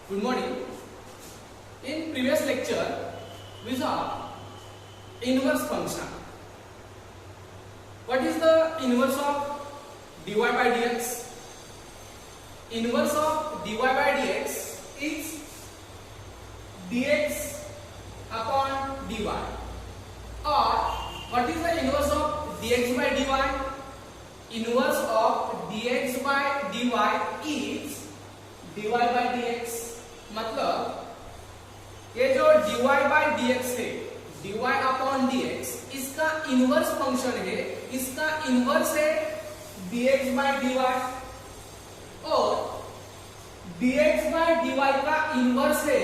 Good morning. In previous lecture, we saw inverse function. What is the inverse of dy by dx? Inverse of dy by dx is dx upon dy. Or what is the inverse of dx by dy? Inverse of dx by dy is dy by dx. मतलब ये जो dy by dx है, dy upon dx, इसका inverse function है, इसका inverse है dx by dy, और dx by dy का इनवर्स है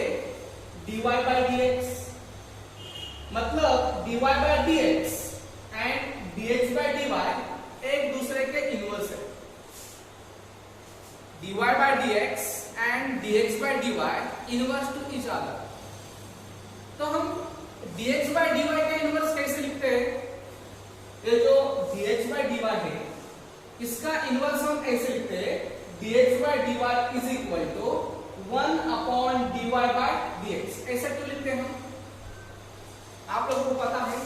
dy by dx. मतलब dy by dx and dx by dy एक दूसरे के इनवर्स है. dy by dx and dx by dy inverse two each other. तो हम dx by dy का इनवर्स कैसे लिखते हैं? ये जो dx by dy है, इसका इनवर्स हम कैसे लिखते हैं? dx by dy is equal to 1 upon dy by dx. ऐसे क्यों लिखते हैं हम? आप लोगों को पता है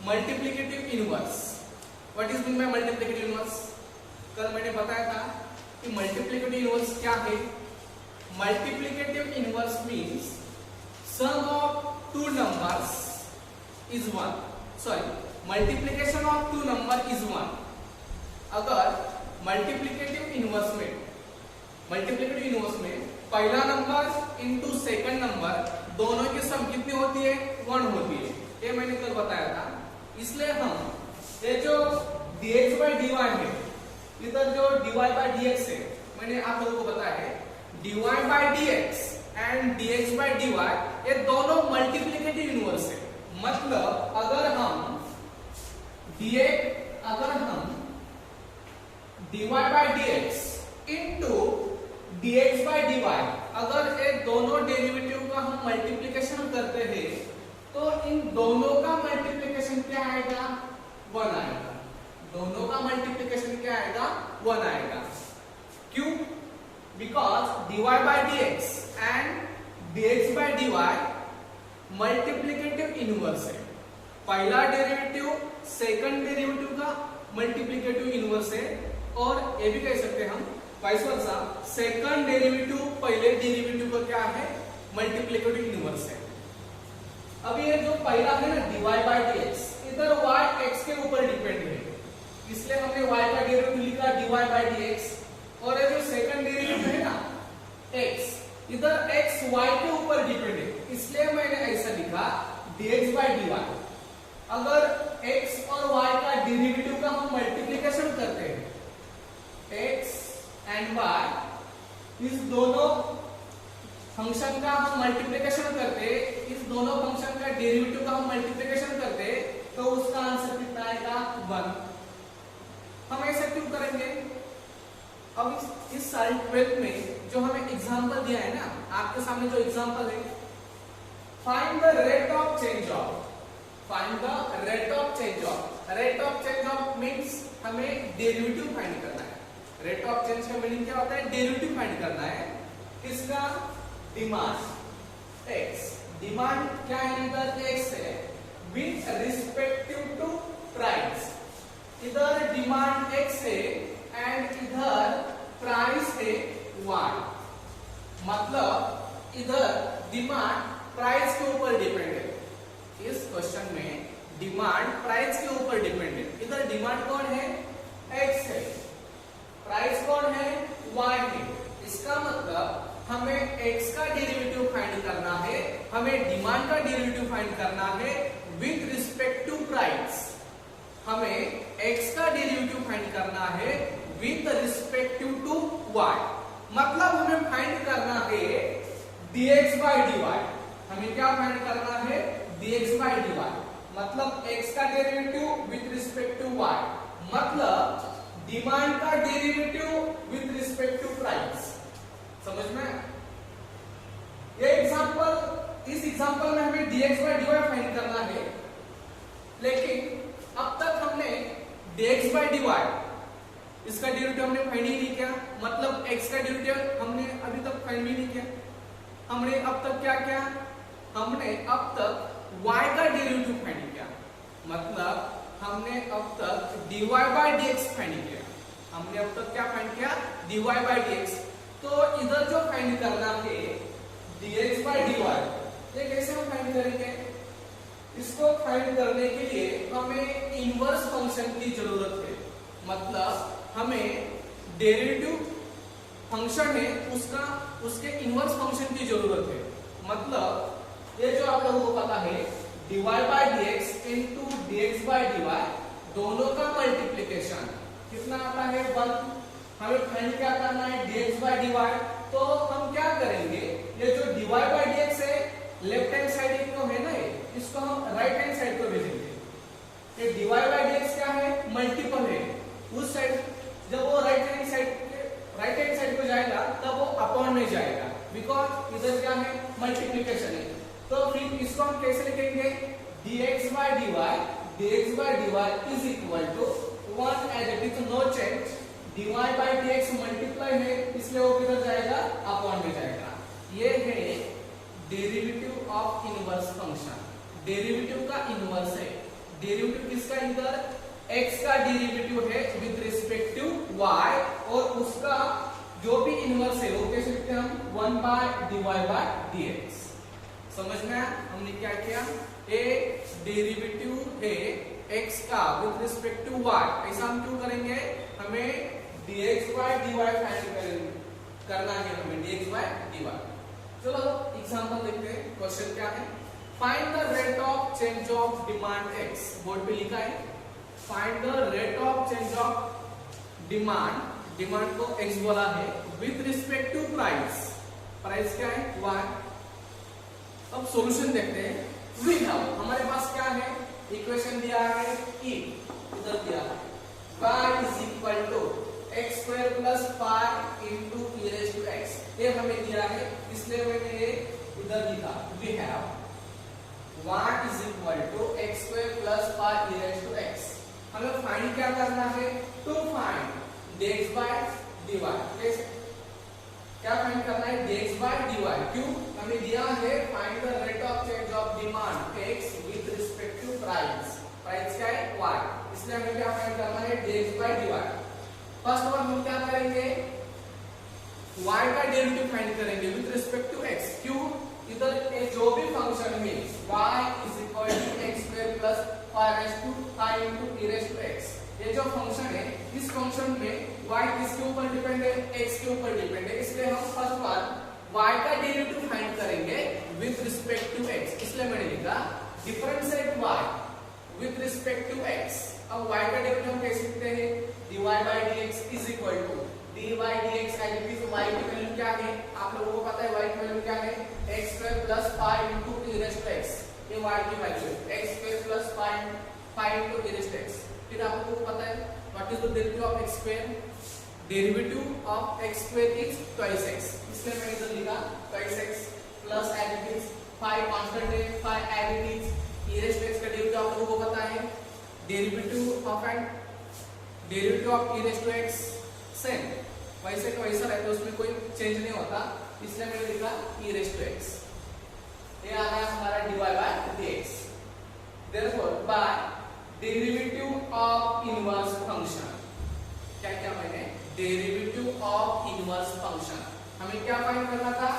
multiplicative inverse. What is mean by multiplicative inverse? कल मैंने बताया था कि मल्टीप्लिकेटिव इनवर्स क्या है. Multiplicative inverse means sum of two numbers is 1. Sorry, multiplication of two number is 1. अगर मल्टीप्लिकेटिव इनवर्स में पहला नंबर इनटू सेकंड नंबर दोनों की सम कितनी होती है? 1 होती है. ये मैंने कल बताया था. इसलिए हम ये जो dx by dy है, इधर जो dy by dx है, मैंने आप लोगों को बताया है dy by dx and dx by dy ये दोनों मल्टीप्लिकेटिव इनवर्स है. मतलब अगर हम dy by dx into dx by dy, अगर ये दोनों डेरिवेटिव का हम मल्टीप्लिकेशन करते हैं तो इन दोनों का मल्टीप्लिकेशन क्या आएगा? 1 आएगा. दोनों का मल्टीप्लिकेशन क्या आएगा? 1 आएगा. क्यों? Because dy by dx and dx by dy multiplicative inverse है. पहला डेरिवेटिव सेकंड डेरिवेटिव का मल्टीप्लिकेटिव इनवर्स है, और ये भी कह सकते हैं हम वाइस वर्सा, सेकंड डेरिवेटिव पहले डेरिवेटिव का क्या है? मल्टीप्लिकेटिव इनवर्स है. अब ये जो पहला है ना dy by dx, इधर y x के ऊपर डिपेंड है, इसलिए हमने y का डेरिवेटिव लिखा dy by dx. और ये जो सेकंड डेरिवेटिव है ना x, इधर x y के ऊपर डिपेंड है, इसलिए मैंने ऐसा लिखा dx by dy. अगर x और y का डेरिवेटिव का हम मल्टीप्लिकेशन करते हैं, x एंड y, इस दोनों फंक्शन का हम मल्टीप्लिकेशन करते, इस दोनों फंक्शन का डेरिवेटिव का हम मल्टीप्लिकेशन करते, तो उसका आंसर कितना आएगा? 1. हम ऐसा क्यों करेंगे? अब इस साल 12th में जो हमें एग्जांपल दिया है ना, आपके सामने जो एग्जांपल है, find the rate of change of. Rate of change of means हमें डेरिवेटिव फाइंड करना है. रेट ऑफ चेंज का मीनिंग क्या होता है? डेरिवेटिव फाइंड करना है. इसका डिमांड x, डिमांड क्या है? इधर x है विथ रिस्पेक्टिव टू प्राइस. इधर डिमांड x है एंड इधर प्राइस है y. मतलब इधर डिमांड प्राइस के ऊपर डिपेंड है. इस क्वेश्चन में डिमांड प्राइस के ऊपर डिपेंड है. इधर डिमांड कौन है? x है. प्राइस कौन है? y है. इसका मतलब हमें x का डेरिवेटिव फाइंड करना है, हमें डिमांड का डेरिवेटिव फाइंड करना है विथ रिस्पेक्ट टू प्राइस. हमें x का डेरिवेटिव फाइंड करना है विथ रिस्पेक्ट टू y. मतलब हमें फाइंड करना है dx by dy. हमें क्या फाइंड करना है? dx by dy. मतलब x का derivative with respect to y. मतलब डिमांड का derivative with respect to price. समझ में? ये एग्जांपल, इस एग्जांपल में हमें dx by dy फाइंड करना है, लेकिन अब तक हमने dx by dy इसका डेरिवेटिव हमने फाइंड ही नहीं किया, मतलब x का डेरिवेटिव हमने अभी तक फाइंड भी नहीं किया। हमने अब तक क्या किया, हमने अब तक y का डेरिवेटिव फाइंड किया, मतलब हमने अब तक dy by dx फाइंड किया। हमने अब तक क्या फाइंड किया, dy by dx। तो इधर जो फाइंड करना है dx by dy, ये कैसे हम फाइंड करेंगे? इसको फाइंड करने के लिए हमें इनवर्स फंक्शन की जरूरत है, मतलब हमें डेरिवेटिव फंक्शन है उसके इनवर्स फंक्शन की जरूरत है। मतलब ये जो आप लोगों को पता है dy by dx into dx by dy, दोनों का मल्टीप्लिकेशन कितना आता है 1। हमें फाइंड क्या करना है dx by dy, तो हम क्या करेंगे, ये जो dy by dx है लेफ्ट हैंड साइड एक तो है ना, इसको हम राइट हैंड साइड को भेजेंगे। ये dy by dx क्या है, मल्टीपल है, उस साइड जब वो राइट हैंड साइड को जाएगा तब वो अपॉन में जाएगा, बिकॉज इधर क्या है मल्टीप्लिकेशन है। तो फिर इसको हम कैसे लिखेंगे, dx by dy is equal to 1 as it is no change, dy by dx multiply है इसलिए वो किधर जाएगा, अपॉन में जाएगा। ये है derivative of inverse function, derivative का इनवर्स है। डेरिवेटिव किसका, इधर x का डेरिवेटिव है विद रिस्पेक्ट टू y, और उसका जो भी इनवर्स है वो कैसे लिखते हैं हम, 1 by dy by dx। समझ में आया हमने क्या किया, ए डेरिवेटिव है x का विद रिस्पेक्ट टू y, ऐसा हम क्यों करेंगे, हमें dx by dy फाइंड करना है, हमें dx by dy। चलो एग्जांपल देखते हैं, क्वेश्चन क्या है, find the rate of change of demand x। Board पे लिखा है find the rate of change of demand, demand को x बोला है, with respect to price, price क्या है y। अब सॉल्यूशन देखते हैं। वी हैव, हमारे पास क्या है, इक्वेशन दिया है e, इधर दिया है y is equal to x square plus 5 into e raised to x, ये हमें दिया है इसलिए मैंने ये इधर लिखा। We have y is equal to x square plus 5 e raised to x। हमें फाइंड क्या करना है, to find dx by dy। कैसे क्या फाइंड करना है, dx by dy, क्यों, हमें दिया है find the rate of change of demand x with respect to price, price क्या है y, इसलिए हमें क्या फाइंड करना है dx by dy। First one हम क्या करेंगे, y का डेरिवेटिव फाइंड करेंगे विद रिस्पेक्ट टू x, क्यों, इधर जो भी फंक्शन है y is equal to x square plus 5 into e raised to x, ये जो फंक्शन है इस फंक्शन में y किसके ऊपर डिपेंड है, x के ऊपर डिपेंड है, इसलिए हम फर्स्ट बार y का डेरिवेटिव फाइंड करेंगे विद रिस्पेक्ट टू x, इसलिए मैंने लिखा differentiate y with respect to x। अब y का डेरिवेटिव हम कैसे लिखते हैं, dy by dx is equal to dy dx as it is, y की वैल्यू क्या है, आप लोगों को पता है y की वैल्यू क्या है, x square plus 5 into e raised to x, ये y की वैल्यू है, x square plus 5 into e raised to x। फिर आप लोगों को पता है what is the derivative of x square, derivative of x square is twice x, इसलिए मैंने इधर लिखा twice x plus as it is 5 constant है, 5 as it is, e raised to x का डेरिवेटिव आप लोगों को पता है, derivative of e raised to x same वैसे का वैसा रहता है, उसमें कोई चेंज नहीं होता, इसलिए मैंने लिखा e raised to x। ये आ गया हमारा dy by dx। therefore by derivative of inverse function, क्या क्या मैंने, डेरिवेटिव ऑफ इनवर्स फंक्शन, हमें क्या फाइंड करना था,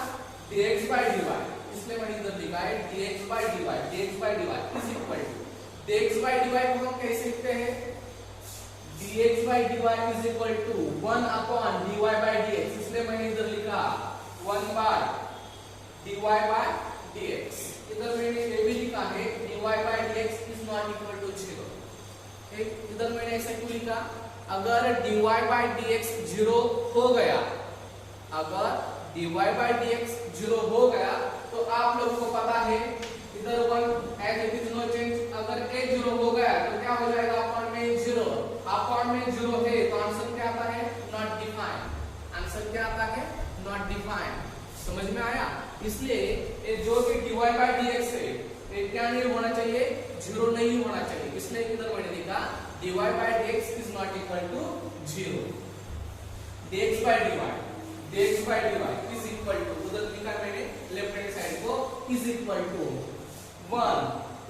dx by dy, इसलिए मैंने इधर लिखा है dx by dy is equal to, dx by dy को हम कैसे लिखते हैं, dx by dy is equal to 1 upon dy by dx, इसलिए मैंने इधर लिखा 1 by dy by dx। इधर मैंने ये भी लिखा है dy by dx is not equal to 0। इधर मैंने ऐसा क्यों लिखा, अगर dy by dx 0 हो गया, अगर dy by dx 0 हो गया तो आप लोगों को पता है इधर 1 as it is no change, अगर a 0 हो गया तो क्या हो जाएगा, अपॉन में 0, अपॉन में 0 है तो आंसर क्या आता है, नॉट डिफाइंड, आंसर क्या आता है, नॉट डिफाइंड। समझ में आया, इसलिए ये जो भी dy by dx है ये क्या नहीं होना चाहिए, 0 नहीं होना चाहिए, इसलिए इधर मैंने लिखा dy by dx is not equal to 0. dx by dy is equal to, उधर लिखा मैंने लेफ्ट हैंड साइड को, is equal to 1,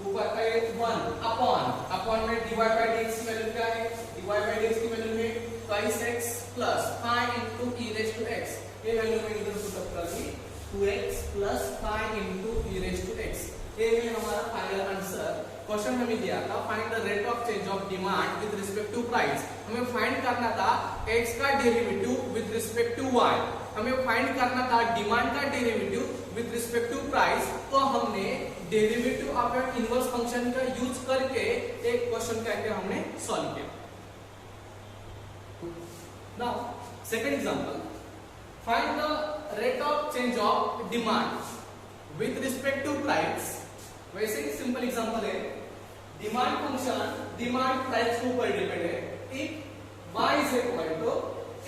ऊपर का ये 1 अपॉन में dy by dx की वैल्यू क्या है? dy by dx की वैल्यू है twice x plus 5 into e raised to x. ये वैल्यू मैंने इधर पुट अप कर दी, 2x plus 5 into e raised to x. ये है हमारा फाइनल आंसर. क्वेश्चन हमें दिया था find the rate of change of demand with respect to price. हमें फाइंड करना था x का derivative with respect to y. हमें फाइंड करना था डिमांड का derivative with respect to price. तो हमने डेरिवेटिव ऑफ इनवर्स फंक्शन का यूज करके एक क्वेश्चन करके हमने सॉल्व किया. Now second example, find the rate of change of demand with respect to price. वैसे ही सिंपल एग्जांपल है, डिमांड फंक्शन डिमांड प्राइस के ऊपर डिपेंड है. If y is equal to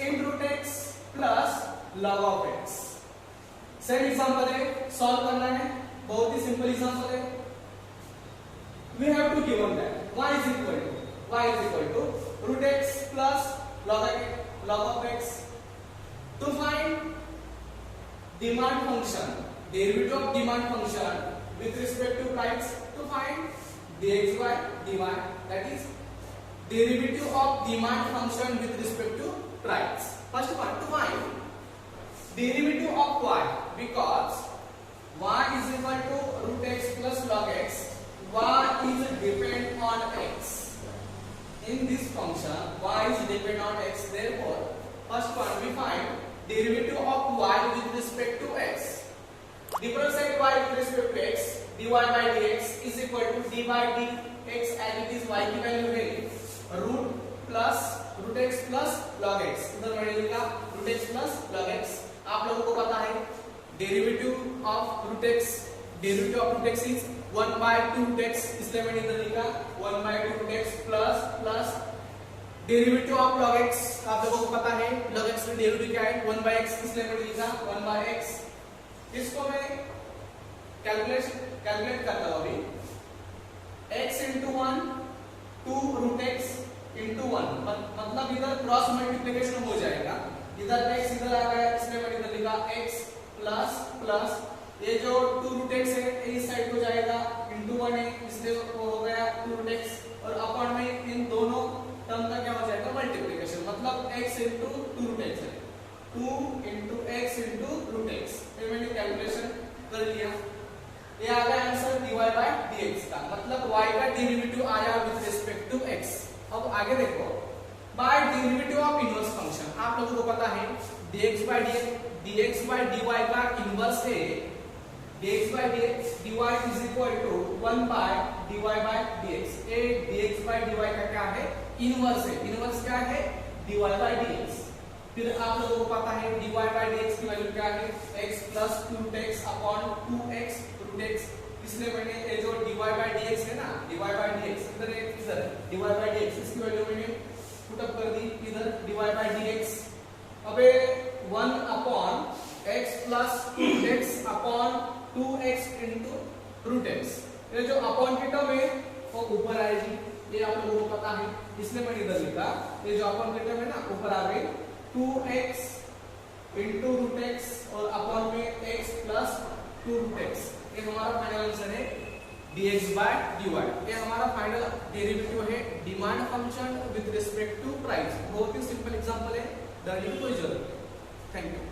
in root x plus log of x. Same example है, solve करना है, बहुत ही सिंपल एग्जांपल है. We have to given that y is equal to root x plus log of x. To find demand function, derivative of demand function with respect to price, to find dx by dy, that is derivative of demand function with respect to price. First one, to find derivative of y, because y is equal to root x plus log x. Y is depend on x. In this function, y is depend on x. Therefore, first one we find derivative of y with respect to x. Differentiate y with respect to x, dy by dx is equal to d by dx as it is y की value है root x plus log x. इधर मैंने लिखा root x plus log x. आप लोगों को पता है derivative of root x is 1 by 2 root x, इसलिए मैंने इधर लिखा 1 by 2 root x plus derivative of log x. आप लोगों को पता है log x का डेरिवेटिव क्या है? 1 by x, इसलिए मैंने लिखा 1 by x. इसको मैं कैलकुलेट करता हूं अभी. x into 1 2 root x into 1, मतलब इधर क्रॉस मल्टीप्लिकेशन हो जाएगा. इधर x इधर आ गया, इसलिए मैंने इधर लिखा x प्लस ये जो 2 root x है इस साइड को जाएगा, into 1 है इसलिए वो हो गया 2 root x, और अपॉन में इन दोनों टर्म का क्या हो जाएगा? मल्टीप्लिकेशन. मतलब x into 2 root x है, 2 into x into root x. ये मैंने कैलकुलेशन कर लिया. ये आ गया आंसर dy by dx का, मतलब y का डेरिवेटिव आया विद रिस्पेक्ट टू x. अब आगे देखो, by derivative of inverse function. आप लोगों को पता है dx by dy का इनवर्स है dx by dy is equal to 1 by dy by dx. ये dx by dy का क्या है? इनवर्स है. इनवर्स क्या है? dy by dx. फिर आप लोगों को पता है dy by dx की वैल्यू क्या है? x plus 2x upon 2x root x. इसलिए मैंने ये जो dy by dx है ना, dy by dx इधर dy by dx इसकी वैल्यू मैंने पुट अप कर दी इधर dy by dx. अब 1 upon x plus 2x upon 2x into root x. ये जो अपॉन की टर्म है वो ऊपर आएगी, ये आप लोगों को पता है, इसलिए मैंने इधर लिखा. ये जो अपॉन की टर्म है ना ऊपर आ गई 2x into root x और अपॉन में x plus 2 root x. ये हमारा फाइनल आंसर है dx by dy. ये हमारा फाइनल डेरिवेटिव है demand function with respect to price. बहुत ही सिंपल एग्जांपल है, डरने की कोई जरूरत नहीं. Thank you.